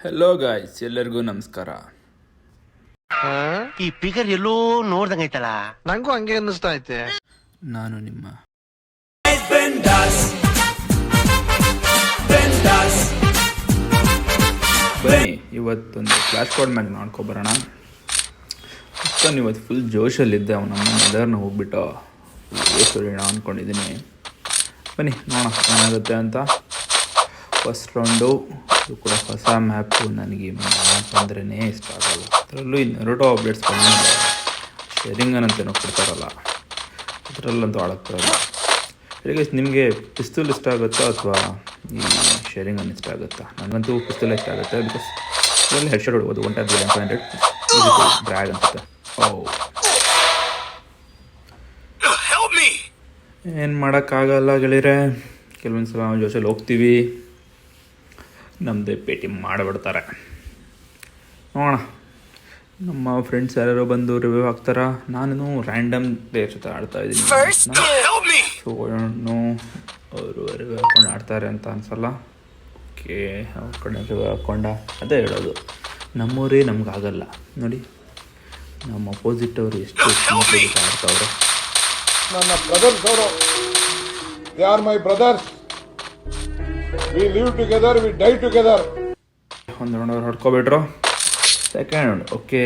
Hello guys, ಎಲ್ಲರಿಗೂ ನಮಸ್ಕಾರ. ಈ ಫಿಗರ್ ಎಲ್ಲೋ ನೋಡ್ದಂಗೈತಲ್ಲ. ನಂಗೂ ಹಂಗೆ ಅನ್ನಿಸ್ತಾ ಐತೆ. ನಾನು ನಿಮ್ಮ ಬನ್ನಿ ಇವತ್ತೊಂದು ಫ್ಲಾಶ್ ಕಾರ್ಡ್ ಮ್ಯಾಗ್ ನೋಡ್ಕೊಬರೋಣ. ಇವತ್ತು ಫುಲ್ ಜೋಶಲ್ಲಿದ್ದೆ. ಅವನಮ್ಮ ಮೆದರ್ನ ಹೋಗ್ಬಿಟ್ಟು ಸುರಿಯೋಣ ಅಂದ್ಕೊಂಡಿದ್ದೀನಿ. ಬನ್ನಿ ನೋಡೋಣ ಏನಾಗುತ್ತೆ ಅಂತ. ಫಸ್ಟ್ ರೌಂಡು ಇದು ಕೂಡ ಹೊಸ ಮ್ಯಾಪು. ನನಗೆ ಮ್ಯಾಪ್ ಅಂದ್ರೇ ಇಷ್ಟ ಆಗಲ್ಲ. ಅದರಲ್ಲೂ ಈ ನರುಟೋ ಅಪ್ಡೇಟ್ಸ್ ಶೇರಿಂಗನ್ ಅಂತೇನೋ ಕೊಡ್ತಾರಲ್ಲ, ಅದರಲ್ಲಂತೂ ಆಡಕ್ಕೆ ಬರಲ್ಲ. ಹೇಗೆ ನಿಮಗೆ ಪಿಸ್ತೂಲ್ ಇಷ್ಟ ಆಗುತ್ತಾ ಅಥವಾ ಈ ಶೇರಿಂಗನ್ ಇಷ್ಟ ಆಗುತ್ತಾ? ನನಗಂತೂ ಪಿಸ್ತೂಲ್ ಇಷ್ಟ ಆಗುತ್ತೆ. ಬಿಕಾಸ್ ಇದರಲ್ಲಿ ಹೆಡ್ ಶಾಟ್ ಹೊಡ್ಬೋದು. 1 ಟ್ಯಾಪ್ 500 ಡ್ರ್ಯಾಗ್ ಅನ್ಸುತ್ತೆ. ಏನು ಮಾಡೋಕ್ಕಾಗಲ್ಲ ಗೆಳೆಯರೆ, ಕೆಲವೊಂದು ಸಲ ಜೋಶಲ್ಲಿ ಹೋಗ್ತೀವಿ, ನಮ್ಮದೇ ಪೇಟಿ ಮಾಡಿಬಿಡ್ತಾರೆ. ನೋಡೋಣ, ನಮ್ಮ ಫ್ರೆಂಡ್ಸ್ ಯಾರ್ಯಾರೋ ಬಂದು ರಿವ್ಯೂ ಹಾಕ್ತಾರ. ನಾನು ರ್ಯಾಂಡಮ್ ಪ್ಲೇಯರ್ ಜೊತೆ ಆಡ್ತಾ ಇದ್ದೀನಿ. ಸೊ ಅವರು ರಿವ್ಯೂ ಹಾಕ್ಕೊಂಡು ಆಡ್ತಾರೆ ಅಂತ ಅನ್ಸಲ್ಲ. ಓಕೆ, ಅವ್ರ ಕಡೆ ರಿವ್ಯೂ ಹಾಕ್ಕೊಂಡ ಅದೇ ಹೇಳೋದು, ನಮ್ಮವರೇ ನಮಗಾಗಲ್ಲ ನೋಡಿ. ನಮ್ಮ ಅಪೋಸಿಟ್ ಅವರು ಎಷ್ಟು ಆಡ್ತಾವ್ರೆ. ನನ್ನ ಬ್ರದರ್ಸ್ ಅವರು, they are my brothers. We live together, we die together. ಒಂದು ರೌಂಡ್ ಅವ್ರು ಹೊಡ್ಕೊಬಿಟ್ರು. ಸೆಕೆಂಡ್ ರೌಂಡ್ ಓಕೆ,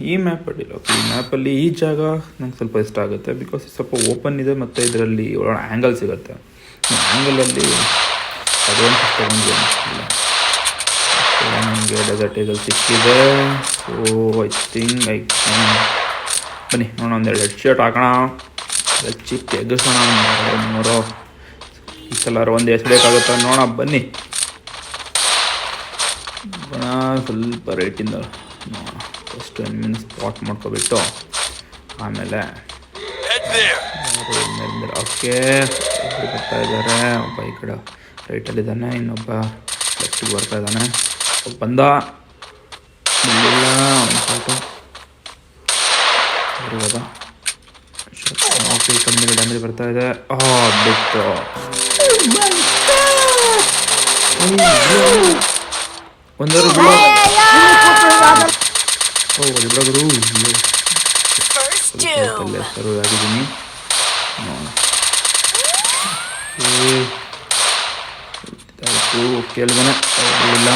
ಈ ಮ್ಯಾಪ್ ಅಡ್ಡಿಲ್ಲ. ಓಕೆ, ಈ ಮ್ಯಾಪಲ್ಲಿ ಈ ಜಾಗ ನಂಗೆ ಸ್ವಲ್ಪ ಇಷ್ಟ ಆಗುತ್ತೆ. ಬಿಕಾಸ್ ಸ್ವಲ್ಪ ಓಪನ್ ಇದೆ ಮತ್ತು ಇದರಲ್ಲಿ ಒಳ್ಳೆ ಆ್ಯಂಗಲ್ ಸಿಗುತ್ತೆ. ಆ್ಯಂಗಲಲ್ಲಿ ಅದೇನು ತಗೊಂಡಿಲ್ಲ. ನನಗೆ ಡೆಸರ್ಟ್ ಈಗಲ್ ಸಿಕ್ಕಿದೆ. ಸೊ ಐ ಥಿಂಕ್ ಬನ್ನಿ ನೋಡೋಣ, ಒಂದೆರಡು ಹೆಡ್ ಶರ್ಟ್ ಹಾಕೋಣ, ಚಿಪ್ ಎಗ್ಗಿಸೋಣ. 300 ಈ ಕಲರ್ ಒಂದು ಎಸಬೇಕಾಗುತ್ತೆ ನೋಡೋಣ. ಬನ್ನಿ ಸ್ವಲ್ಪ ರೇಟಿಂದ ನೋಡೋಣ. ಫಸ್ಟ್ ಎನಿಮಿನ ಸ್ಪಾಟ್ ಮಾಡ್ಕೊಬಿಟ್ಟು ಆಮೇಲೆ ಓಕೆ ಬರ್ತಾ ಇದ್ದಾರೆ. ಒಬ್ಬ ಈ ಕಡೆ ರೈಟಲ್ಲಿದ್ದಾನೆ, ಇನ್ನೊಬ್ಬ ಲೆಫ್ಟಿಗೆ ಬರ್ತಾ ಇದ್ದಾನೆ. ಬಂದ ಇಲ್ಲ ಒಂದು ಫೋಟೋ ಇರ್ಬೋದ. ಓಕೆ, ಈ ಕಡೆ ಮೇಲೆ ಡ್ಯಾಮೇಜ್ ಬರ್ತಾ ಇದೆ. ಬಿಟ್ಟು ಒಂದರ ಸರ್ವ್ ಆಗಿದ್ದೀನಿ. ಕೇಳಿದಾನೆ ಇಲ್ಲ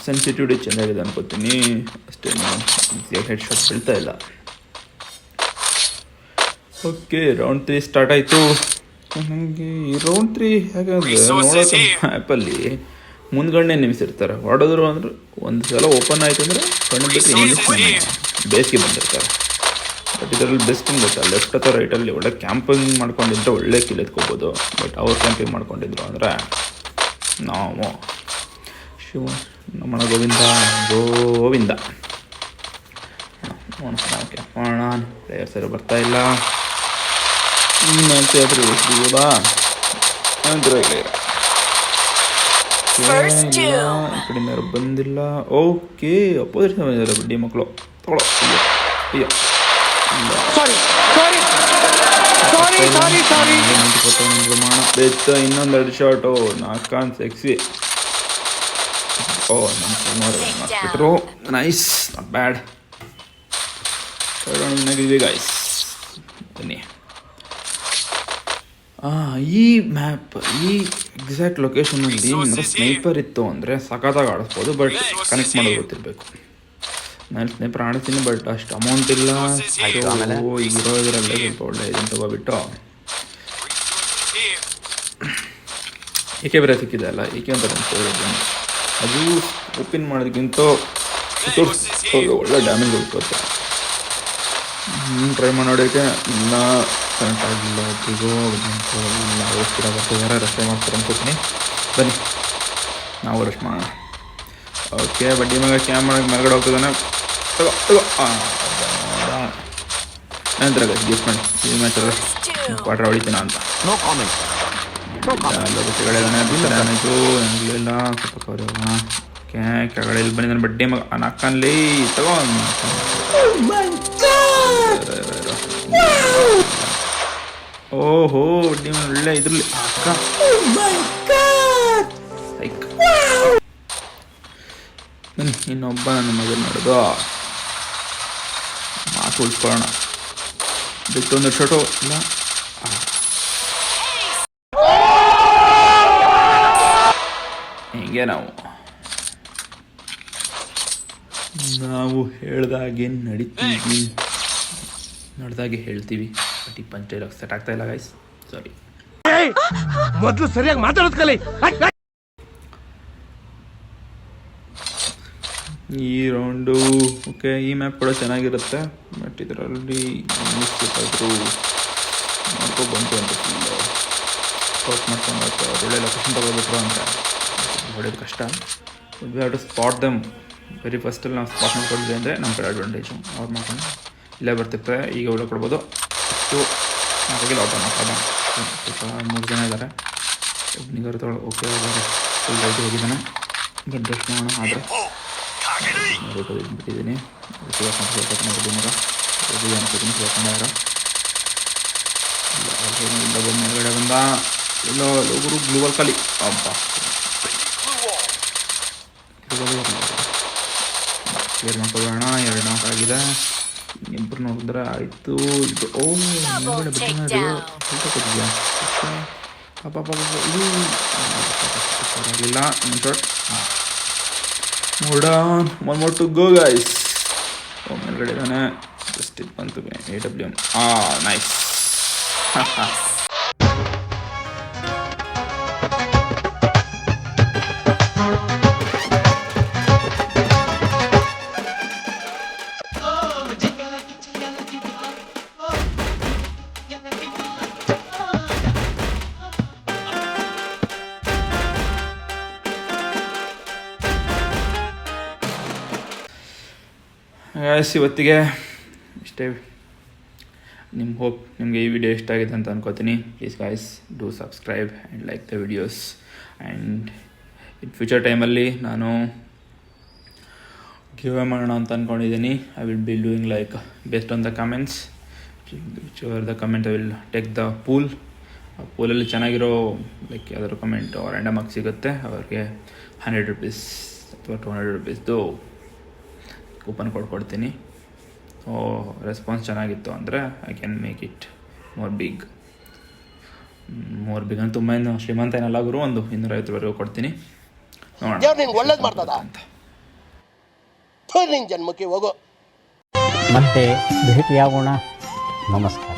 ಸೆನ್ಸಿಟಿವಿಟಿ ಚೆನ್ನಾಗಿದೆ ಅನ್ಕೋತೀನಿ. ಅಷ್ಟೇನು ಹೆಡ್ ಶಾಟ್ ಬೀಳ್ತಾ ಇಲ್ಲ. ಓಕೆ, ರೌಂಡ್ 3 ಸ್ಟಾರ್ಟ್ ಆಯಿತು. ನನಗೆ ಈ ರೌಂಡ್ 3 ಹೇಗಾದ್ರೆ ನೋಡೋಕೆ ಆ್ಯಪಲ್ಲಿ ಮುಂದ್ಗಡೆ ನಿಮಿಸಿರ್ತಾರೆ. ಹೊಡೆದ್ರು ಅಂದ್ರೆ ಒಂದು ಸಲ ಓಪನ್ ಆಯಿತು ಅಂದರೆ ಕಣ್ಣು ಬಿಟ್ಟು ಇಂಗ್ಲೀಷ್ ಬೇಸಿಗೆ ಬಂದಿರ್ತಾರೆ. ಬಟ್ ಇದರಲ್ಲಿ ಬೆಸ್ಟ್ ಏನು ಗೊತ್ತಾ, ಲೆಫ್ಟ್ ಅಥವಾ ರೈಟಲ್ಲಿ ಒಳ್ಳೆ ಕ್ಯಾಂಪಿಂಗ್ ಮಾಡ್ಕೊಂಡಿದ್ರೆ ಒಳ್ಳೆ ಕಿಲ್ ಎತ್ಕೋಬೋದು. ಬಟ್ ಅವ್ರು ಕ್ಯಾಂಪಿಂಗ್ ಮಾಡ್ಕೊಂಡಿದ್ರು ಅಂದರೆ ನಾವು ನಮ್ಮಣ್ಣ ಗೋವಿಂದ ಗೋವಿಂದ ಓಕೆ ಮಾಡೋಣ. ಪ್ಲೇಯರ್ಸ್ ಯಾರು ಬರ್ತಾ ಇಲ್ಲ. ಸಿಗೋದಾ ಈ ಕಡೆಯಿಂದ ಯಾರು ಬಂದಿಲ್ಲ. ಓಕೆ, ಅಪೋಸಿಟ್ ಬಂದಿದ್ದಾರೆ ಬಡ್ಡಿ ಮಕ್ಕಳು. ತಗೊಳ್ಳೋ ಅಯ್ಯೋ ಇನ್ನೊಂದು 2 ಶಾರ್ಟು ನಾಲ್ಕಾನ್ ಸೆಕ್ಸಿ. ಬಿಟ್ರು. Nice, not bad. ಗೈಸ್ ಬನ್ನಿ. ಈ ಮ್ಯಾಪ್ ಈ ಎಕ್ಸಾಕ್ಟ್ ಲೊಕೇಶನಲ್ಲಿ ನಿಮಗೆ ಸ್ನೈಪರ್ ಇತ್ತು ಅಂದರೆ ಸಖತ್ತಾಗಿ ಆಡಿಸ್ಬೋದು. ಬಟ್ ಕನೆಕ್ಟ್ ಮಾಡೋದು ಗೊತ್ತಿರಬೇಕು. ನಾನು ಸ್ನೈಪರ್ ಆಡ್ತೀನಿ, ಬಟ್ ಅಷ್ಟು ಅಮೌಂಟ್ ಇಲ್ಲ. ಈಗಿರೋದ್ರಲ್ಲೇ ಸ್ವಲ್ಪ ಒಳ್ಳೆ ಇದನ್ನು ತಗೋಬಿಟ್ಟು ಏಕೆ ಬೇರೆ ಸಿಕ್ಕಿದೆ ಅಲ್ಲ, ಏಕೆ ಅಂತ ಅದು ಓಪನ್ ಮಾಡೋದಕ್ಕಿಂತ ಒಳ್ಳೆ ಡ್ಯಾಮೇಜ್ ಹೋಗ್ತದೆ. ಟ್ರೈ ಮಾಡಿ ನೋಡೋಕ್ಕೆ ಇಲ್ಲ ಕರೆಂಟ್ ಆಗಿಲ್ಲ. ಒಬ್ರಿಗೂ ಇಲ್ಲ, ಓದ್ತಿರ ಬರ್ತಿದ್ದಾರೆ, ರಸ್ತೆ ಮಾಡ್ತಾರೆ ಅನ್ಕೋತೀನಿ. ಬನ್ನಿ ನಾವು ರಶ್ ಮಾಡೋಣ. ಓಕೆ, ಬಡ್ಡಿ ಮಗ ಕ್ಯಾಮ್ ಮಾಡೋಕ್ಕೆ ಮೇಲ್ಗಡೆ ಹೋಗ್ತಿದ್ದಾನೆ. ತಗೋ ನಂತರ ಗಿಫ್ಟ್ ಮಾಡಿ ಈ ಮ್ಯಾಚಲ್ಲಿ ಕ್ವಾರ್ಟರ್ ಹೊಡಿತೀನ ಅಂತ. ಡ್ಯಾಮೇಜು ಇಲ್ಲ, ಸ್ವಲ್ಪ ಕವರ್ ಹೋಗೋಣ. ಓಕೆ, ಕೆಳಗಡೆ ಇಲ್ಲಿ ಬಂದಿದ್ದಾನೆ ಬಡ್ಡಿ ಮಗ. ನಾಲ್ಕಲ್ಲಿ ತಗೋ. ಓಹೋ ನೀವು ಒಳ್ಳೆ ಇದ್ರಲ್ಲಿ ಅಕ್ಕ ಲೈಕ್ ಬನ್ನಿ ಇನ್ನೊಬ್ಬ ನನ್ನ ಮಗನ ನೋಡೋದು ಮಾತು ಉಳಿಸ್ಕೊಳ್ಳೋಣ ಬಿಟ್ಟೊಂದು ಶೋಟು ಇಲ್ಲ ಹಿಂಗೆ ನಾವು ಹೇಳ್ದಾಗೆ ನಡಿತೀವಿ ನೋಡ್ದಾಗೆ ಹೇಳ್ತೀವಿ ಬಟ್ ಈ ಪಂಚ ಸೆಟ್ ಆಗ್ತಾ ಇಲ್ಲ ಗೈಸ್ ಸಾರಿ ಮೊದ್ಲು ಸರಿಯಾಗಿ ಮಾತಾಡೋದ್ ಕಲಿ. ಈ ರೌಂಡು ಓಕೆ ಈ ಮ್ಯಾಪ್ ಕೂಡ ಚೆನ್ನಾಗಿರುತ್ತೆ ಬಟ್ ಇದರಲ್ಲಿ ಬೇಕಾದರೂ ಮಾಡ್ಕೊಬಂತು ಅಂತ ಫುಲ್ ಸ್ಪಾಟ್ ಮಾಡ್ಕೊಂಡು ಒಳ್ಳೆ ಲೊಕೇಶನ್ ತಗೋಬಿಟ್ರು ಅಂತ ಹೊಡೆಯೋದು ಕಷ್ಟ. We have to spot them very ಫಸ್ಟಲ್ಲಿ ನಾವು ಸ್ಪಾಟ್ ಮಾಡ್ಕೊಂಡಿದ್ವಿ ಅಂದರೆ ನಮ್ಮ ಕಡೆ ಅಡ್ವಾಂಟೇಜು ಅವ್ರು ಮಾಡ್ಕೊಂಡು ಇಲ್ಲೇ ಬರ್ತಿರ್ತಾರೆ. ಈಗ ಒಳ್ಳೆ ಕೊಡ್ಬೋದು ಅಷ್ಟು ಹಾಗಾಗಿ ಲಾಟ್ ಹಾಕೋಣ. ಸ್ವಲ್ಪ 3 ಜನ ಇದ್ದಾರೆ. ಒಬ್ಬನಿಗಾರು ತೊಗೊಳ್ಳೋ ಓಕೆ ಫುಲ್ ರೈಟ್ ಹೋಗಿದ್ದಾನೆ. ಡ್ರೆಸ್ ಮಾಡೋಣ ಆದರೆ ರೋಟೋ ಬಿಟ್ಟಿದ್ದೀನಿ ಇಲ್ಲ ಬಂದು ಮೇಲ್ಗಡೆ ಬಂದ ಇಲ್ಲ ಒಬ್ಬರು ಗ್ಲೂವಲ್ ಖಾಲಿ ಅಬ್ಬಾ ಕ್ಲಿಯರ್ ಮಾಡ್ಕೊಳ್ಳೋಣ. 2 ನಾಕ್ ಆಗಿದೆ. ಇಬ್ಬರು ನೋಡಿದ್ರೆ ಆಯಿತು. ಇದು ಓ ಮೇಲ್ಗಡೆ ಬಿಟ್ಟಿದ್ಯಾ ಪಾಪ ಇದು ಆಗಲಿಲ್ಲ. ಒಂದು shot ನೋಡಾನ್ 1 more to go guys. ಮೇಲ್ಗಡೆ ಇದ್ದಾನೆ ಜಸ್ಟ್ ಇದು ಬಂತು AWM ನೈಸ್. ಗಾಯ್ಸ್ ಇವತ್ತಿಗೆ ಇಷ್ಟೇ. ನಿಮಗೆ ಈ ವಿಡಿಯೋ ಇಷ್ಟ ಆಗಿದೆ ಅಂತ ಅನ್ಕೋತೀನಿ. Please guys do subscribe and like the videos. And in future ಟೈಮಲ್ಲಿ ನಾನು ಗಿವ್ ಅವೇ ಮಾಡೋಣ ಅಂತ ಅಂದ್ಕೊಂಡಿದ್ದೀನಿ. I will be doing like based on the comments which the comment I will take the pool. ಆ ಪೂಲಲ್ಲಿ ಚೆನ್ನಾಗಿರೋ ಲೈಕ್ ಯಾವ್ದಾದ್ರು comment random ಆಗಿ ಸಿಗುತ್ತೆ ಅವ್ರಿಗೆ 100 rupees ಅಥವಾ 200 rupeesದು ಕೂಪನ್ ಕೊಡ್ತೀನಿ. ಸೊ ರೆಸ್ಪಾನ್ಸ್ ಚೆನ್ನಾಗಿತ್ತು ಅಂದರೆ I can make it more big ಅಂತ ತುಂಬ ಏನು ಶ್ರೀಮಂತ ಏನೆಲ್ಲ ಗುರು ಒಂದು 250 ಕೊಡ್ತೀನಿ ನೋಡೋಣ ಒಳ್ಳೇದು ಮಾಡ್ತದ ಅಂತ. ಜನ್ಮಕ್ಕೆ ಹೋಗೋ ಮತ್ತೆ ಭೇಟಿಯಾಗೋಣ. ನಮಸ್ಕಾರ.